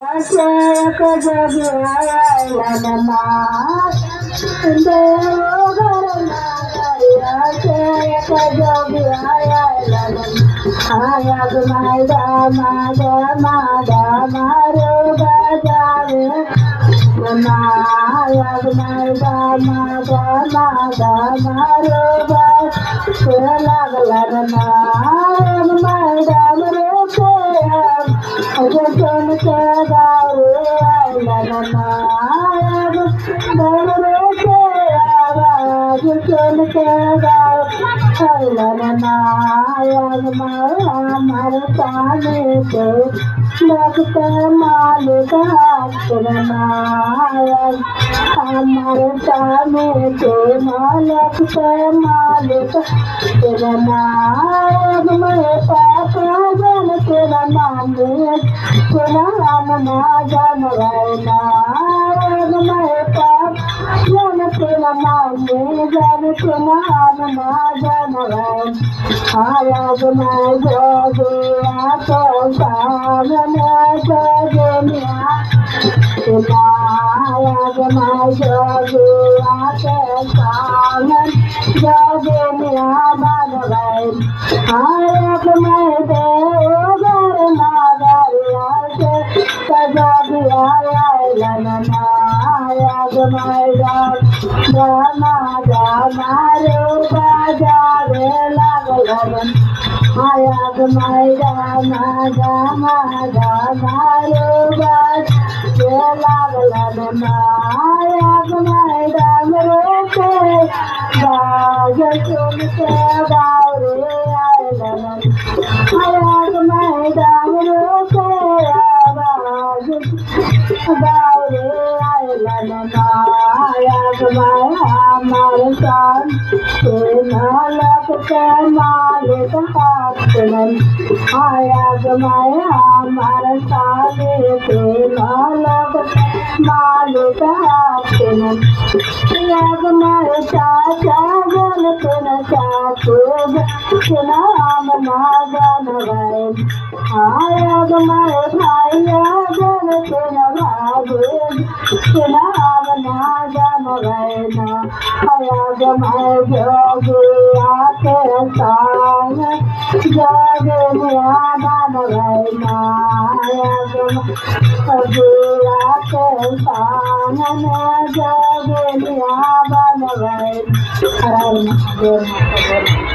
Asyik kejagaan nama dewa asyik kejagaan ayat madama dama dama ruba jare nama ayat madama dama dama ruba selaglarna madama ruba Ajaran kedaru ayana daru kedaru ajaran kedaru ayana ayana martane ke लगते मालिक करना हमारे सामने के मालिक से मालिक करना मेरे पाप जन तेरा नाम तेरा नाम ना जान रहना मेरे पाप जन तेरा नाम जान तेरा नाम ना जान रहना आया मैं जो दिया तो सामने जगनिया आया मैं जो दिया तो सामने जगनिया बन गए आया मैं देवर नागरिया से सजा दिया ललना आया मैं जाना जाना रूपा जावे लगलन आयाग मैदाना गामा गामा रोबाज ये लागलन आयाग मैदान रोके बाज सुन के बावरे आयलन आयाग मैदान रोके आवाज बावरे आयलन आयाग मैं हमारे साथ नालक के मालिक हाथलन आयाग मैं हमारे साले के नालक मालिक हाथलन आयाग मैं चाचा गल तेना चाचो नाम ना जान गए आयाग मैं भाइया गल तेना भागे नाम ना जान गए ना आयाग मैं जोगिया के संग जगनिया बन गए आयाग जोगिया के संग जगनिया बन गए हर हर महादेव।